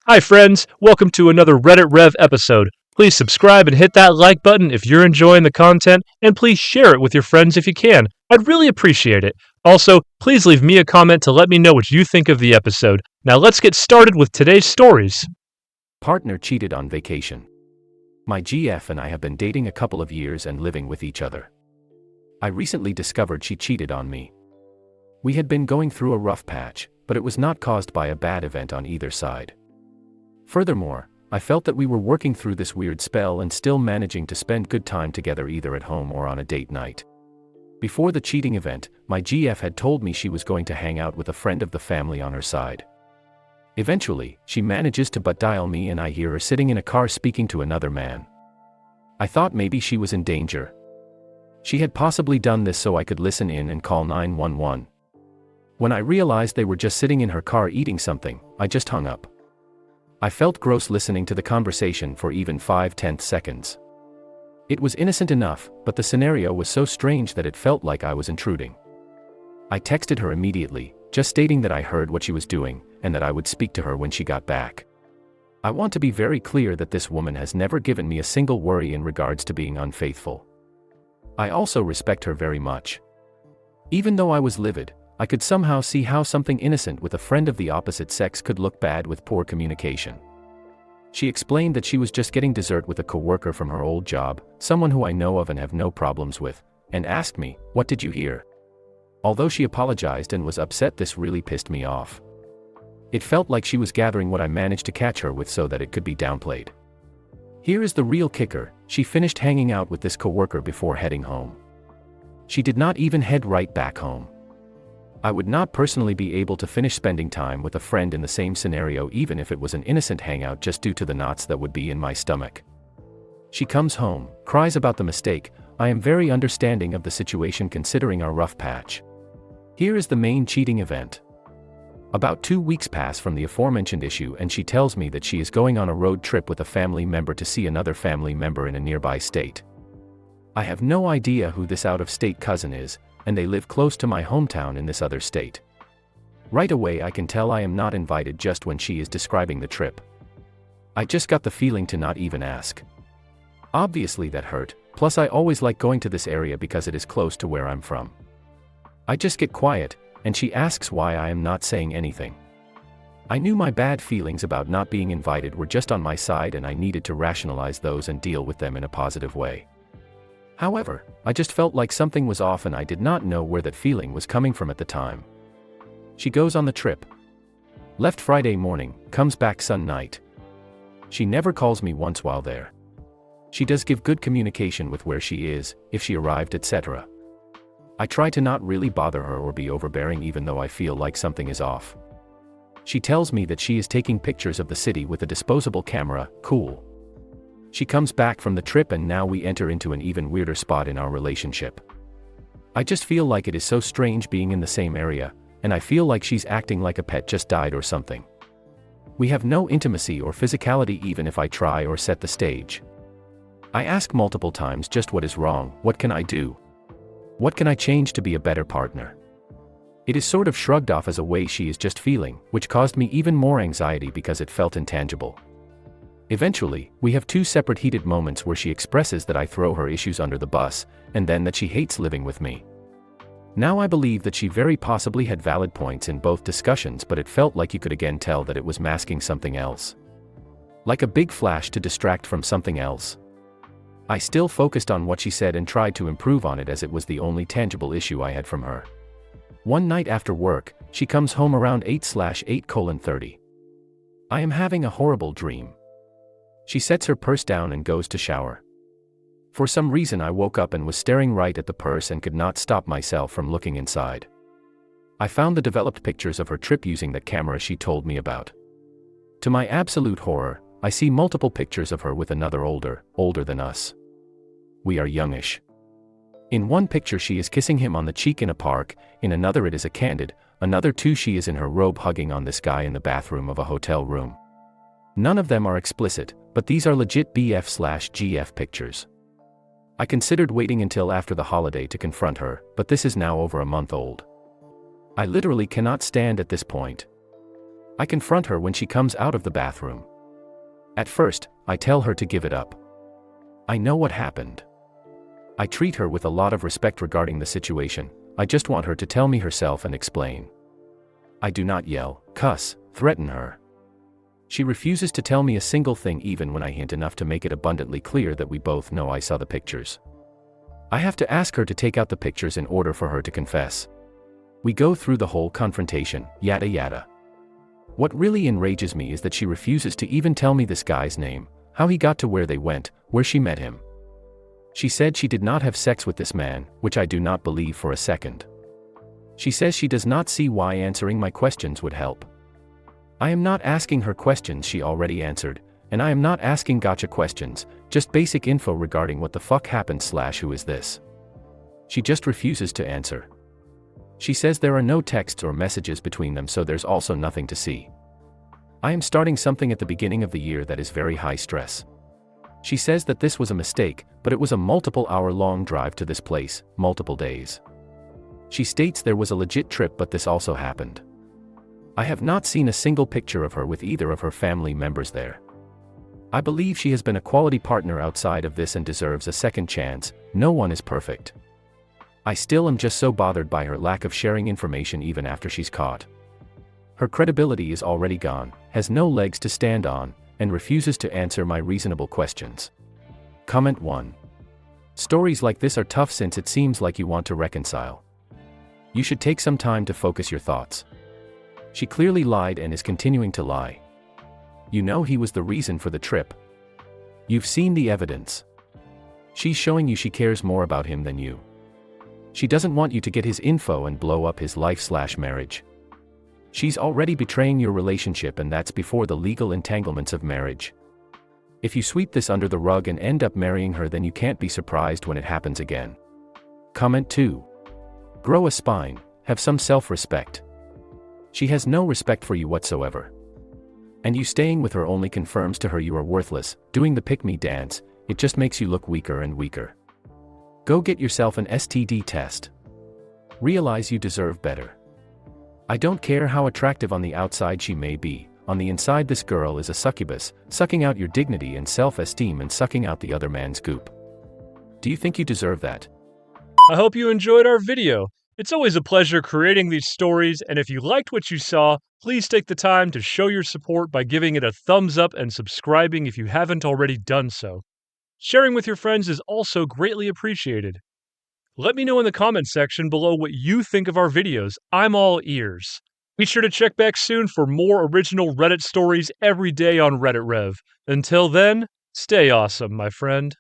Hi friends, welcome to another RedditRev episode. Please subscribe and hit that like button if you're enjoying the content, and please share it with your friends if you can. I'd really appreciate it. Also, please leave me a comment to let me know what you think of the episode. Now let's get started with today's stories. Partner cheated on vacation. My GF and I have been dating a couple of years and living with each other. I recently discovered she cheated on me. We had been going through a rough patch, but it was not caused by a bad event on either side. Furthermore, I felt that we were working through this weird spell and still managing to spend good time together either at home or on a date night. Before the cheating event, my GF had told me she was going to hang out with a friend of the family on her side. Eventually, she manages to butt dial me and I hear her sitting in a car speaking to another man. I thought maybe she was in danger. She had possibly done this so I could listen in and call 911. When I realized they were just sitting in her car eating something, I just hung up. I felt gross listening to the conversation for even 5/10 seconds. It was innocent enough, but the scenario was so strange that it felt like I was intruding. I texted her immediately, just stating that I heard what she was doing, and that I would speak to her when she got back. I want to be very clear that this woman has never given me a single worry in regards to being unfaithful. I also respect her very much. Even though I was livid, I could somehow see how something innocent with a friend of the opposite sex could look bad with poor communication. She explained that she was just getting dessert with a coworker from her old job, someone who I know of and have no problems with, and asked me, "What did you hear?" Although she apologized and was upset, this really pissed me off. It felt like she was gathering what I managed to catch her with so that it could be downplayed. Here is the real kicker: she finished hanging out with this coworker before heading home. She did not even head right back home. I would not personally be able to finish spending time with a friend in the same scenario even if it was an innocent hangout just due to the knots that would be in my stomach. She comes home, cries about the mistake. I am very understanding of the situation considering our rough patch. Here is the main cheating event. About 2 weeks pass from the aforementioned issue and she tells me that she is going on a road trip with a family member to see another family member in a nearby state. I have no idea who this out-of-state cousin is, and they live close to my hometown in this other state. Right away I can tell I am not invited just when she is describing the trip. I just got the feeling to not even ask. Obviously that hurt, plus I always like going to this area because it is close to where I'm from. I just get quiet, and she asks why I am not saying anything. I knew my bad feelings about not being invited were just on my side and I needed to rationalize those and deal with them in a positive way. However, I just felt like something was off and I did not know where that feeling was coming from at the time. She goes on the trip. Left Friday morning, comes back Sunday night. She never calls me once while there. She does give good communication with where she is, if she arrived, etc. I try to not really bother her or be overbearing even though I feel like something is off. She tells me that she is taking pictures of the city with a disposable camera. Cool. She comes back from the trip and now we enter into an even weirder spot in our relationship. I just feel like it is so strange being in the same area, and I feel like she's acting like a pet just died or something. We have no intimacy or physicality even if I try or set the stage. I ask multiple times just what is wrong, what can I do? What can I change to be a better partner? It is sort of shrugged off as a way she is just feeling, which caused me even more anxiety because it felt intangible. Eventually, we have 2 separate heated moments where she expresses that I throw her issues under the bus, and then that she hates living with me. Now I believe that she very possibly had valid points in both discussions, but it felt like you could again tell that it was masking something else. Like a big flash to distract from something else. I still focused on what she said and tried to improve on it as it was the only tangible issue I had from her. One night after work, she comes home around 8/8:30. I am having a horrible dream. She sets her purse down and goes to shower. For some reason I woke up and was staring right at the purse and could not stop myself from looking inside. I found the developed pictures of her trip using that camera she told me about. To my absolute horror, I see multiple pictures of her with another older than us. We are youngish. In one picture she is kissing him on the cheek in a park, in another it is a candid, another 2 she is in her robe hugging on this guy in the bathroom of a hotel room. None of them are explicit, but these are legit BF/GF pictures. I considered waiting until after the holiday to confront her, but this is now over a month old. I literally cannot stand at this point. I confront her when she comes out of the bathroom. At first, I tell her to give it up. I know what happened. I treat her with a lot of respect regarding the situation. I just want her to tell me herself and explain. I do not yell, cuss, threaten her. She refuses to tell me a single thing even when I hint enough to make it abundantly clear that we both know I saw the pictures. I have to ask her to take out the pictures in order for her to confess. We go through the whole confrontation, yada yada. What really enrages me is that she refuses to even tell me this guy's name, how he got to where they went, where she met him. She said she did not have sex with this man, which I do not believe for a second. She says she does not see why answering my questions would help. I am not asking her questions she already answered, and I am not asking gotcha questions, just basic info regarding what the fuck happened / who is this. She just refuses to answer. She says there are no texts or messages between them, so there's also nothing to see. I am starting something at the beginning of the year that is very high stress. She says that this was a mistake, but it was a multiple hour-long drive to this place, multiple days. She states there was a legit trip, but this also happened. I have not seen a single picture of her with either of her family members there. I believe she has been a quality partner outside of this and deserves a second chance. No one is perfect. I still am just so bothered by her lack of sharing information even after she's caught. Her credibility is already gone, has no legs to stand on, and refuses to answer my reasonable questions. Comment 1. Stories like this are tough since it seems like you want to reconcile. You should take some time to focus your thoughts. She clearly lied and is continuing to lie. You know he was the reason for the trip. You've seen the evidence. She's showing you she cares more about him than you. She doesn't want you to get his info and blow up his life / marriage. She's already betraying your relationship, and that's before the legal entanglements of marriage. If you sweep this under the rug and end up marrying her, then you can't be surprised when it happens again. Comment 2. Grow a spine, have some self-respect. She has no respect for you whatsoever. And you staying with her only confirms to her you are worthless. Doing the pick-me dance, it just makes you look weaker and weaker. Go get yourself an STD test. Realize you deserve better. I don't care how attractive on the outside she may be, on the inside this girl is a succubus, sucking out your dignity and self-esteem and sucking out the other man's goop. Do you think you deserve that? I hope you enjoyed our video. It's always a pleasure creating these stories, and if you liked what you saw, please take the time to show your support by giving it a thumbs up and subscribing if you haven't already done so. Sharing with your friends is also greatly appreciated. Let me know in the comments section below what you think of our videos. I'm all ears. Be sure to check back soon for more original Reddit stories every day on RedditRev. Until then, stay awesome, my friend.